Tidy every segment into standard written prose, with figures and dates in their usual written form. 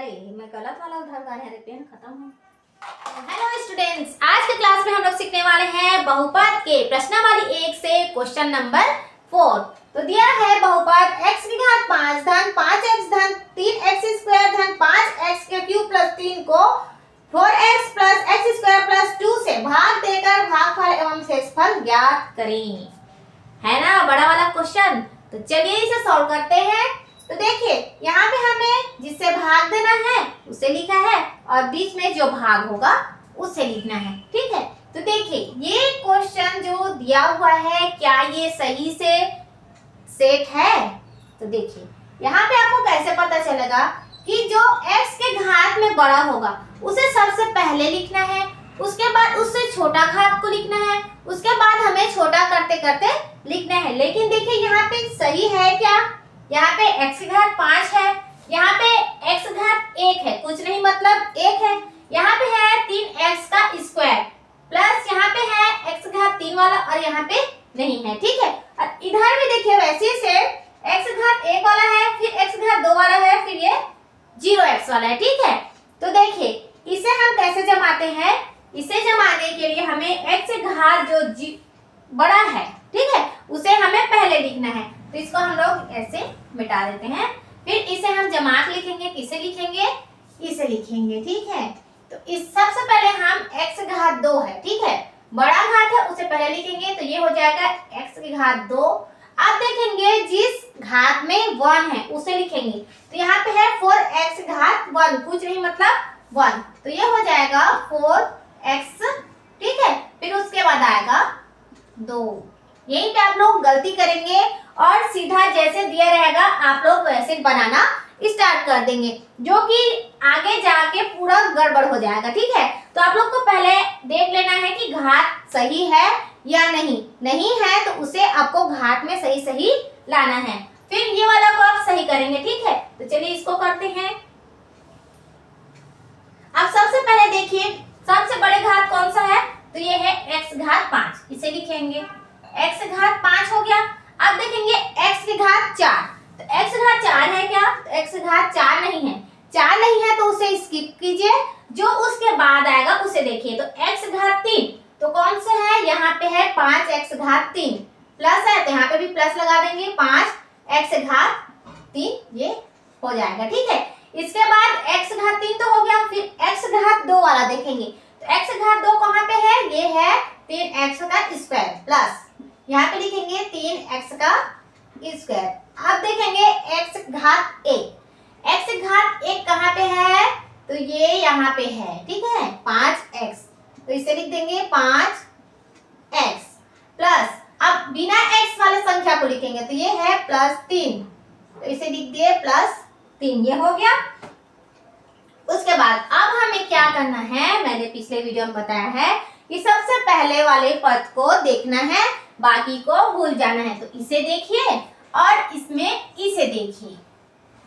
अरे मैं गलत वाला उधर गा रहे हैं, पेन खत्म हो। हेलो स्टूडेंट्स, आज के क्लास में हम लोग सीखने वाले हैं बहुपद के प्रश्नावली 1 से क्वेश्चन नंबर 4। तो दिया है बहुपद x की घात 5 धन 5x धन 3x स्क्वायर धन 5x के क्यूब प्लस 3 को 4x plus x square plus 2 से भाग देकर भागफल एवं शेषफल ज्ञात करें। है ना बड़ा वाला क्वेश्चन। तो चलिए इसे सॉल्व करते हैं। तो देखिए यहाँ पे हमें जिससे भाग देना है उसे लिखा है और बीच में जो भाग होगा उसे लिखना है, ठीक है। तो देखिए ये क्वेश्चन जो दिया हुआ है क्या ये सही से सेट है। तो देखिए यहाँ पे आपको कैसे पता चलेगा कि जो x के घात में बड़ा होगा उसे सबसे पहले लिखना है, उसके बाद उससे छोटा घात को लिखना है, उसके बाद हमें छोटा करते करते लिखना है। लेकिन देखिए यहाँ पे सही है क्या, यहाँ पे x की घात 5 है, यहाँ पे x घात 1 है, कुछ नहीं मतलब 1 है, यहाँ पे है 3x का स्क्वायर प्लस यहाँ पे है x घात 3 वाला और यहाँ पे नहीं है, ठीक है। और इधर भी देखिए वैसे से x घात 1 वाला है, फिर x घात 2 वाला है, फिर ये 0x वाला है, ठीक है। तो देखिए इसे हम कैसे जमाते हैं, इसे जमाने के लिए हमें x घात जो बड़ा है, ठीक है, उसे हमें पहले लिखना है। तो इसको हम लोग ऐसे मिटा देते हैं, फिर इसे हम जमा के लिखेंगे, किसे लिखेंगे, इसे लिखेंगे, ठीक है। तो इस सबसे पहले हम x घात 2 है, ठीक है, बड़ा घात है उसे पहले लिखेंगे, तो ये हो जाएगा x की घात 2। अब देखेंगे जिस घात में 1 है उसे लिखेंगे, तो यहाँ पे है 4x घात 1, कुछ नहीं मतलब 1, तो ये हो जाएगा 4x, ठीक है। फिर उसके बाद आएगा 2। यहीं पे आप लोग गलती करेंगे और सीधा जैसे दिया रहेगा आप लोग वैसे बनाना स्टार्ट कर देंगे, जो कि आगे जाके पूरा गड़बड़ हो जाएगा, ठीक है। तो आप लोग को पहले देख लेना है कि घात सही है या नहीं है तो उसे आपको घात में सही सही लाना है, फिर ये वाला को आप सही करेंगे, ठीक है। तो चलिए इसको करते हैं। अब सबसे पहले देखिए सबसे बड़े घात कौन सा है, तो ये है x घात 5, इसे लिखेंगे x घात 5 हो गया। अब देखेंगे x की घात 4, तो x घात 4 है क्या, तो x घात 4 नहीं है, 4 नहीं है तो उसे स्किप कीजिए, जो उसके बाद आएगा उसे देखिए। तो x घात 3 तो कौन सा है, यहाँ पे है 5x घात 3 प्लस है, तो यहाँ पे भी प्लस लगा देंगे, 5x घात 3 ये हो जाएगा, ठीक है। इसके बाद x घात 3 तो हो गया, फिर x घात 2 वाला देखेंगे, तो x घात 2 कहाँ पे है, ये है 3x का स्क्वायर प्लस यहाँ पे लिखेंगे 3x का स्क्वायर। अब देखेंगे x घात 1, x घात 1 कहाँ पे है, तो ये यहाँ पे है, ठीक है, 5x, तो इसे लिख देंगे 5x प्लस, अब बिना x वाले संख्या को लिखेंगे, तो ये है +3, तो इसे लिख दिए +3, ये हो गया। उसके बाद अब हमें क्या करना है, मैंने पिछले वीडियो में बताया है कि सबसे पहले वाले पद को देखना है, बाकी को भूल जाना है। तो इसे देखिए और इसमें इसे देखिए,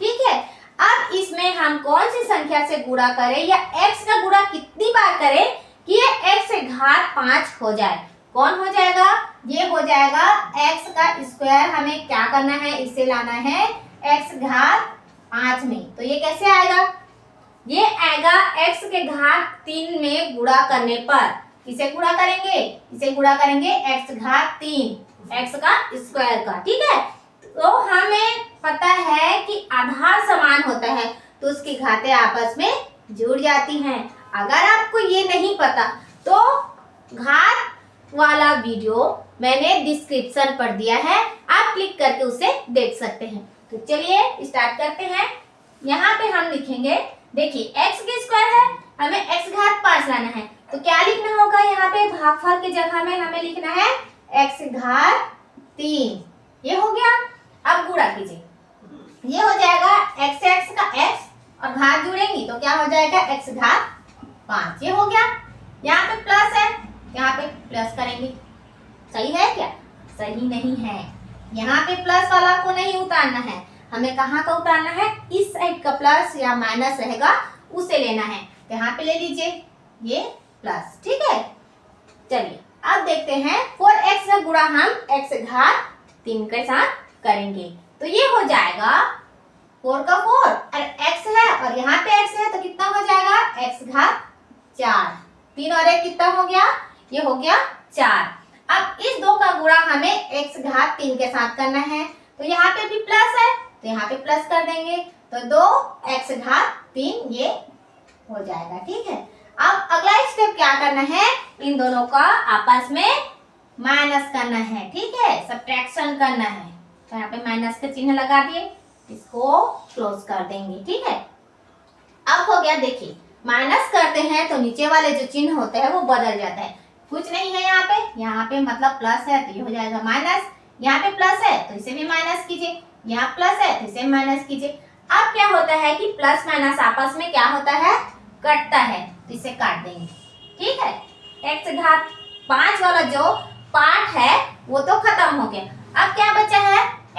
ठीक है। अब इसमें हम कौन सी संख्या से गुणा करें या x का गुणा कितनी बार करें कि ये x घात 5 हो जाए, कौन हो जाएगा, ये हो जाएगा x का स्क्वायर। हमें क्या करना है, इसे लाना है x घात 5 में, तो ये कैसे आएगा, ये आएगा x के घात 3 में गुणा करने पर, इसे गुणा करेंगे, इसे गुणा करेंगे x घात 3 x का स्क्वायर का, ठीक है। तो हमें पता है कि आधार समान होता है तो उसकी घातें आपस में जुड़ जाती हैं। अगर आपको ये नहीं पता तो घात वाला वीडियो मैंने डिस्क्रिप्शन पर दिया है, आप क्लिक करके उसे देख सकते हैं। तो चलिए स्टार्ट करते हैं। यहाँ पे हम लिखेंगे, देखिए x के स्क्वायर है, हमें x घात 5 लाना है, तो क्या लिखना होगा, यहाँ पे भागफल की जगह में हमें लिखना है x घात 3, ये हो गया। अब गुणा कीजिए, ये हो जाएगा x का x और घात जुड़ेंगी तो क्या हो जाएगा x घात 5, ये हो गया। यहाँ पे प्लस है, यहाँ पे प्लस करेंगे, सही है क्या, सही नहीं है, यहाँ पे प्लस वाला को नहीं उतारना है, हमें कहाँ का उतारना है, इस साइड का प्लस या माइनस रहेगा उसे लेना है, तो यहाँ पे ले लीजिए ये प्लस, ठीक है। चलिए अब देखते हैं 4x का गुणा हम x घात 3 के साथ करेंगे, तो ये हो जाएगा 4 का 4 और x है और यहाँ पे x है तो कितना हो जाएगा x घात 4। 3 और 1 कितना हो गया, ये हो गया 4। अब इस 2 का गुणा हमें x घात 3 के साथ करना है, तो यहाँ पे भी प्लस है तो यहाँ पे प्लस कर देंगे, तो 2x घात 3 ये हो जाएगा। ठीक है, अब अगला स्टेप क्या करना है, इन दोनों का आपस में माइनस करना है। ठीक है, सब्ट्रैक्शन करना है, तो यहाँ पे माइनस का चिन्ह लगा दिए, इसको क्लोज कर देंगे। ठीक है, अब हो गया, देखिए माइनस करते हैं तो नीचे वाले जो चिन्ह होते हैं वो बदल जाता है, कुछ नहीं है यहाँ पे मतलब प्लस है तो ये हो जाएगा माइनस, यहाँ पे प्लस है तो इसे भी माइनस कीजिए, यहाँ प्लस है तो इसे माइनस कीजिए। अब क्या होता है कि प्लस माइनस आपस में क्या होता है, कटता है, तो इसे काट देंगे। ठीक है, x घात 5 वाला जो पार्ट है वो तो खत्म हो गया, अब क्या बचा है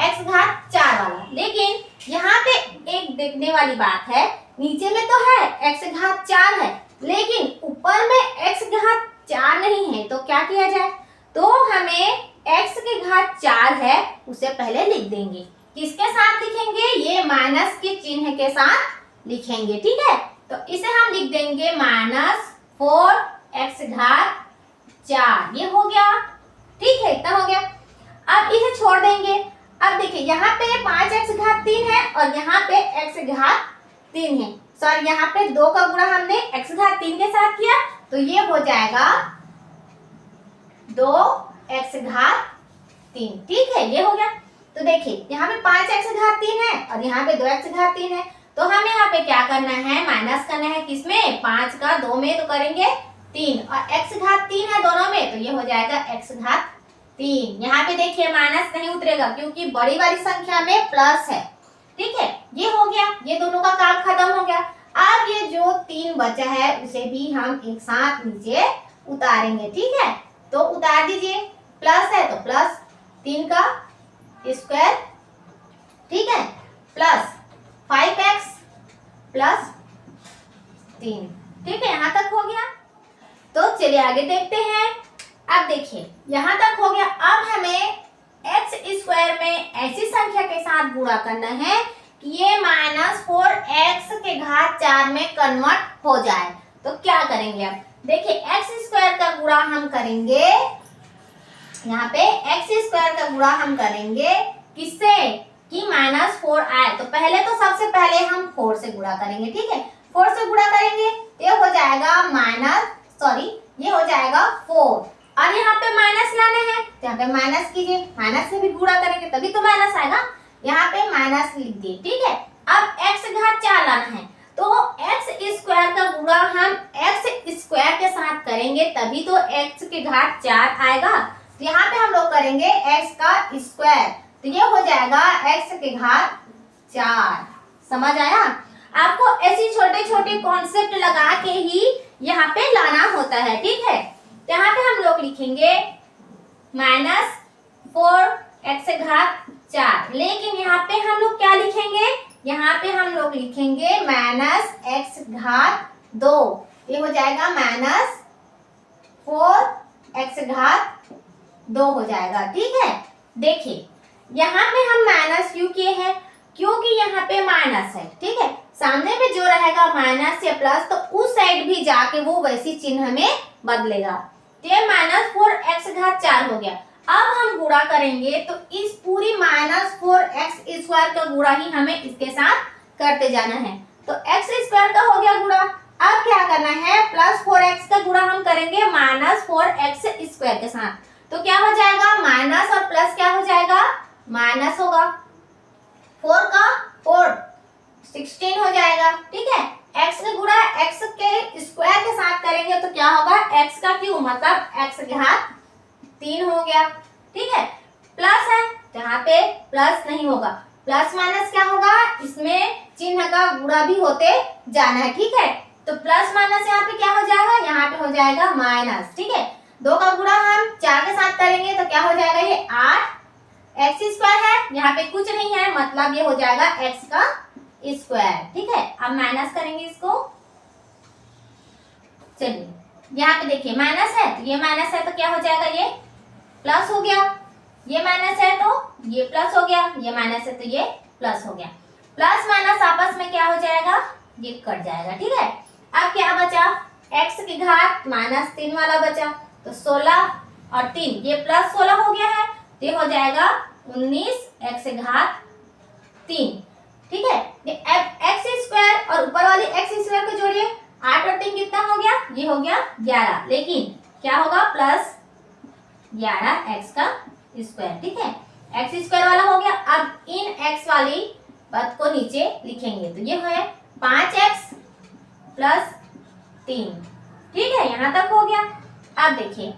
x घात 4 वाला। लेकिन यहाँ पे एक देखने वाली बात है, नीचे में तो है x घात 4 है लेकिन ऊपर में x घात 4 नहीं है, तो क्या किया जाए, तो हमें x के घात 4 है उसे पहले लिख देंगे। किसके साथ लिखेंगे, ये माइनस के चिन्ह के साथ लिखेंगे। ठीक है, तो इसे हम लिख देंगे -4x घात 4, ये हो गया। ठीक है, इतना हो गया। अब इसे छोड़ देंगे। अब देखिए यहाँ पे 5x घात 3 है और यहाँ पे x घात 3 है, सॉरी यहाँ पे 2 का गुणा हमने x घात 3 के साथ किया, तो ये हो जाएगा 2x घात 3। ठीक है, ये हो गया। तो देखिए यहाँ पे 5x घात 3 है और यहाँ पे 2x घात 3 है, तो हमें यहाँ पे क्या करना है, माइनस करना है। किसमें, 5 का 2 में तो करेंगे 3 और x घात 3 है दोनों में, तो ये हो जाएगा x घात 3। यहाँ पे देखिए माइनस नहीं उतरेगा क्योंकि बड़ी वाली संख्या में प्लस है। ठीक है, ये हो गया, ये दोनों का काम खत्म हो गया। अब ये जो 3 बचा है उसे भी हम एक साथ नीचे उतारेंगे। ठीक है, तो उतार दीजिए, प्लस है तो प्लस 3 का स्क्वायर, ठीक है, प्लस 5x प्लस 3। ठीक है, यहाँ तक हो गया। तो चलिए आगे देखते हैं। अब देखिए यहाँ तक हो गया। अब हमें x स्क्वायर में ऐसी संख्या के साथ गुणा करना है कि ये -4x के घात 4 में कन्वर्ट हो जाए। तो क्या करेंगे, अब देखिए x स्क्वायर का गुणा हम करेंगे, यहाँ पे x स्क्वायर का गुणा हम करेंगे किससे, कि -4 आए, तो पहले तो सबसे पहले हम 4 से गुणा करेंगे। ठीक है, 4 से गुणा करेंगे ये हो जाएगा ये हो जाएगा 4 और यहाँ पे माइनस लाना है तो यहाँ पे माइनस कीजिए, माइनस से भी गुणा करेंगे तभी तो माइनस आएगा, यहाँ पे माइनस लिख दिए। ठीक है, अब x घात 4 लाना है तो x स्क्वायर का गुणा हम x स्क्वायर के साथ करेंगे तभी तो x के घात 4 आएगा। तो यहाँ पे हम लोग करेंगे x का स्क्वायर, तो ये हो जाएगा x के घात 4। समझ आया? आपको ऐसी छोटे छोटे कॉन्सेप्ट लगा के ही यहाँ पे लाना होता है। ठीक है, यहाँ पे हम लोग लिखेंगे -4x घात 4, लेकिन यहाँ पे हम लोग क्या लिखेंगे, यहाँ पे हम लोग लिखेंगे -x घात 2, ये हो जाएगा -4x घात 2 हो जाएगा। ठीक है, देखिए यहाँ पे हम माइनस क्यों किए हैं, क्योंकि यहाँ पे माइनस है। ठीक है, सामने में जो रहेगा माइनस या प्लस तो उस साइड भी जाके वो वैसी चिन्ह में बदलेगा। तो ये -4x घात 4 हो गया। अब हम गुणा करेंगे तो इस पूरी -4x स्क्वायर का गुणा ही हमें इसके साथ करते जाना है। तो x स्क्वायर का हो गया गुणा। अब क्या करना है, +4x का गुणा हम करेंगे -4x स्क्वायर के साथ, तो क्या हो जाएगा, माइनस और प्लस क्या हो जाएगा, माइनस होगा, 4 का 4 16 हो जाएगा। ठीक है, x का गुणा x के स्क्वायर के साथ करेंगे तो क्या होगा, x का क्यूब मतलब x घात 3 हो गया। ठीक है, प्लस है तो यहाँ पे प्लस नहीं होगा, प्लस माइनस क्या होगा, इसमें चिन्ह का गुणा भी होते जाना है। ठीक है, तो प्लस माइनस यहाँ पे क्या हो जाएगा, यहाँ पे हो जाएगा माइनस। ठीक है, 2 का गुणा हम 4 के साथ करेंगे तो क्या हो जाएगा, ये 8x स्क्वायर है, यहाँ पे कुछ नहीं है मतलब ये हो जाएगा x का स्क्वायर। ठीक है, अब माइनस करेंगे इसको। चलिए यहाँ पे देखिए माइनस है तो ये माइनस है तो क्या हो जाएगा, ये प्लस हो गया, ये माइनस है तो ये प्लस हो गया, ये माइनस है तो ये प्लस हो गया। प्लस माइनस आपस में क्या हो जाएगा, ये कट जाएगा। ठीक है, अब क्या बचा, x की घात माइनस 3 वाला बचा, तो 16 और 3 ये प्लस 16 हो गया है, तो ये हो जाएगा 19 x की घात 3। ठीक है, ये एक्स स्क्वायर और ऊपर वाली एक्स स्क्वायर को जोड़िए, 8 और 3 कितना हो गया, ये हो गया 11, लेकिन क्या होगा प्लस 11 एक्स का स्क्वायर। ठीक है, एक्स स्क्वायर वाला हो गया। अब इन एक्स वाली बात को नीचे लिखेंगे, तो ये है 5x प्लस 3। ठीक है, यहाँ तक हो गया। अब देखिए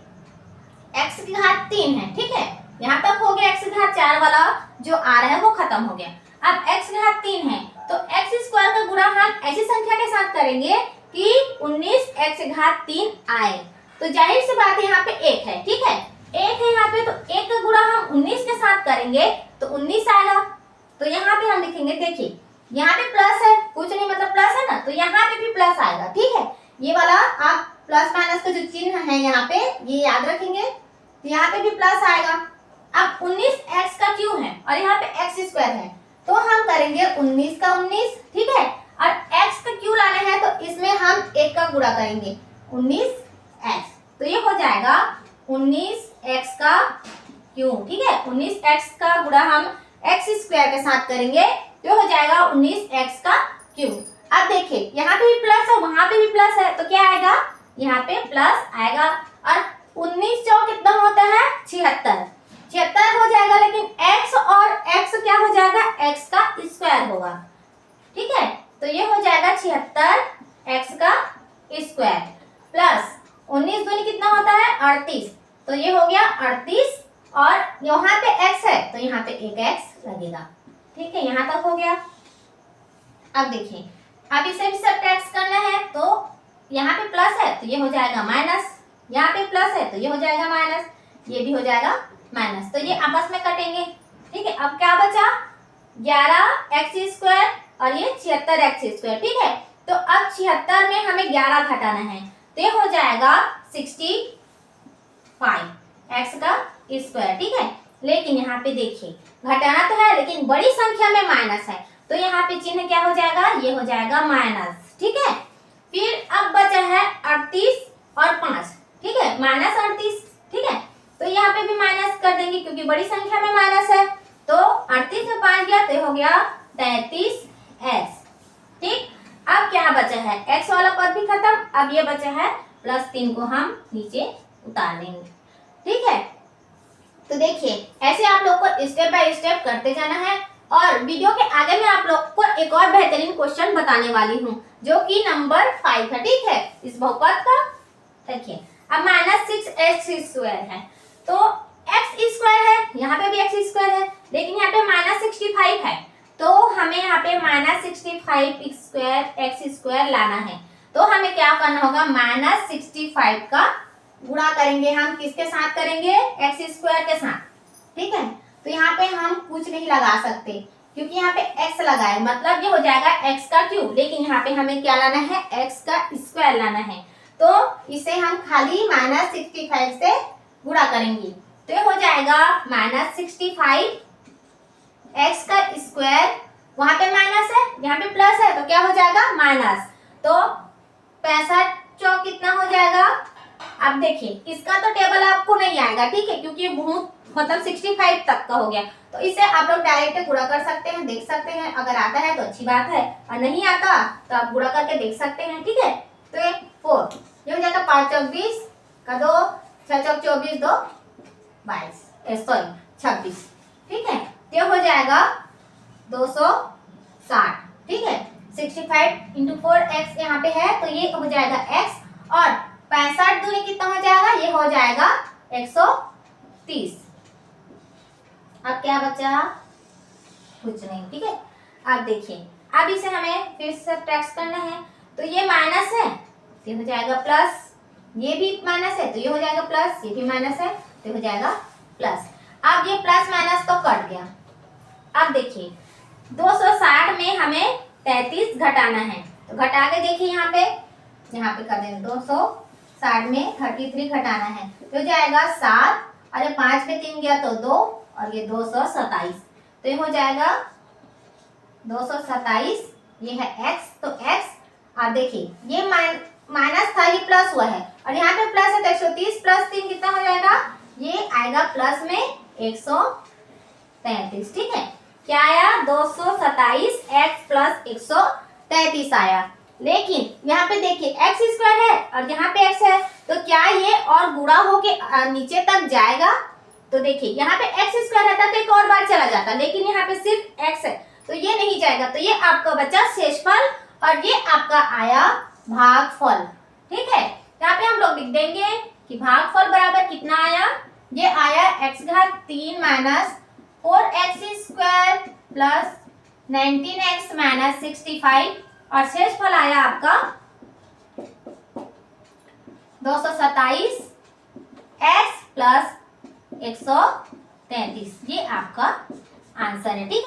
x की घात 3 है। ठीक है, यहाँ तक हो गया, x की घात 4 वाला जो आ रहा है वो खत्म हो गया। अब x की घात 3 है, तो x स्क्वायर का गुणा हम ऐसी संख्या के साथ करेंगे कि 19 x की घात 3 आए। तो जाहिर सी बात यहाँ पे 1 है। ठीक है, 1 है यहाँ पे, तो 1 का गुणा हम 19 के साथ करेंगे तो 19 आएगा। तो यहाँ पे हम लिखेंगे, देखिए यहाँ पे प्लस है, कुछ नहीं मतलब प्लस है ना, तो यहाँ पे भी प्लस आएगा। ठीक है, ये वाला आप प्लस माइनस का जो चिन्ह है यहाँ पे ये याद रखेंगे, तो यहाँ पे भी प्लस आएगा। अब 19x का क्यों है और यहाँ पे x स्क्वायर है, तो हम करेंगे 19 का 19। ठीक है, और x का क्यों लाना है, तो इसमें हम 1 का गुणा करेंगे 19x, तो ये हो जाएगा 19x का क्यों। ठीक है, 19x का गुणा हम x स्क्वायर के साथ करेंगे तो हो जाएगा 19x का क्यूब। अब देखिए यहाँ पे भी प्लस है, वहां पे भी प्लस है, तो क्या आएगा, यहाँ पे प्लस आएगा। और 19 चौक कितना होता है, 76, 76 हो जाएगा, लेकिन x और x क्या हो जाएगा, x का स्क्वायर होगा। ठीक है, तो ये हो जाएगा 76 x का स्क्वायर प्लस 19 दूनी कितना होता है 38, तो ये हो गया 38 और यहाँ पे x है तो यहाँ पे एक x लगेगा। ठीक है, यहाँ तक हो गया। अब देखिए, अब इसे भी सब्ट्रैक्ट करना है, तो यहाँ पे प्लस है तो ये हो जाएगा माइनस, यहाँ पे प्लस है तो ये हो जाएगा माइनस, ये भी हो जाएगा माइनस, तो ये आपस में कटेंगे। ठीक है, अब क्या बचा, 11x स्क्वायर और ये 76x स्क्वायर। ठीक है, तो अब 76 में हमें 11 घटाना है, तो ये हो जाएगा 65 x का स्क्वायर। ठीक है, लेकिन यहाँ पे देखिए घटाना तो है लेकिन बड़ी संख्या में माइनस है, तो यहाँ पे चिन्ह क्या हो जाएगा, ये हो जाएगा माइनस। ठीक है, फिर अब बचा है 38 और 5। ठीक है, माइनस 38। ठीक है, तो यहाँ पे भी माइनस कर देंगे क्योंकि बड़ी संख्या में माइनस है, तो 38 में 5 गया तो हो गया 33x। ठीक, अब क्या बचा है, x वाला पद भी खत्म, अब ये बचा है +3 को हम नीचे उतार देंगे। ठीक है, तो देखिए ऐसे आप लोग को स्टेप बाय स्टेप करते जाना है, और वीडियो के आगे मैं आप लोग को एक और बेहतरीन क्वेश्चन बताने वाली हूँ जो कि नंबर 5 है। ठीक है, इस बहुपद का देखिए, अब -6x² है, तो x स्क्वायर है, यहाँ पे भी x स्क्वायर है, लेकिन यहाँ पे -65 है, तो हमें यहाँ पे -65x² लाना है। तो हमें क्या करना होगा, -65 का गुणा करेंगे हम, किसके साथ करेंगे, x स्क्वायर के साथ। ठीक है, तो यहाँ पे हम कुछ नहीं लगा सकते क्योंकि यहाँ पे x लगा है, मतलब ये हो जाएगा x का क्यूब, लेकिन यहाँ पे हमें क्या लाना है, x का स्क्वायर लाना है, तो इसे हम खाली -65 से गुणा करेंगे, तो ये हो जाएगा -65 x का स्क्वायर, वहां पे माइनस है यहाँ पे प्लस है, तो क्या हो जाएगा माइनस, तो 65 चौक कितना हो जाएगा। अब देखिए इसका तो टेबल आपको नहीं आएगा, ठीक है, क्योंकि ये बहुत मतलब 65 तक का हो गया, तो इसे आप लोग डायरेक्ट गुणा कर सकते हैं, देख सकते हैं, अगर आता है तो अच्छी बात है और नहीं आता तो आप गुणा करके देख सकते हैं। ठीक है, तो ये 4 ये हो जाएगा 5 चौक 20 का 2, 6 चौक 24, 2 22 सॉरी 26। ठीक है, तो ये हो जाएगा 260। ठीक है, 65 × 4x यहाँ पे है, तो ये हो जाएगा x, और 65 दूनी कितना हो जाएगा, ये हो जाएगा 130। अब क्या बचा, कुछ नहीं। ठीक है, अब देखिए, अब इसे हमें फिर से सब्ट्रैक्ट करना है, तो ये माइनस है तो ये हो जाएगा प्लस, ये भी माइनस है तो ये हो जाएगा प्लस, ये भी माइनस है तो हो जाएगा प्लस। अब ये प्लस माइनस तो कट गया। अब देखिए 260 में हमें 33 घटाना है, तो घटा के देखिए यहाँ पे कर देंगे 260 में 33 घटाना है, तो जाएगा 7, अरे 5 में 3 गया तो 2, और ये 227, तो ये हो जाएगा 227, ये है x, तो x, आप देखिए ये माइनस था, ये प्लस हुआ है और यहाँ पे प्लस है, तो 130 प्लस 3 कितना हो जाएगा, ये आएगा प्लस में 133। ठीक है, क्या आया, 227 x प्लस 133 आया। लेकिन यहाँ पे देखिए एक्स स्क्वायर है और यहाँ पे x है, तो क्या ये और गुणा होके नीचे तक जाएगा, तो देखिए यहाँ पे एक्स स्क्वायर रहता तो एक और बार चला जाता, लेकिन यहाँ पे सिर्फ x है तो ये नहीं जाएगा, तो ये आपका बचा शेषफल और ये आपका आया भागफल। ठीक है, यहाँ पे हम लोग लिख देंगे कि भागफल बराबर कितना आया, ये आया x घात 3 minus 4x square plus 19x minus 65 और शेषफल आया आपका 227 x प्लस 133। ये आपका आंसर है। ठीक है।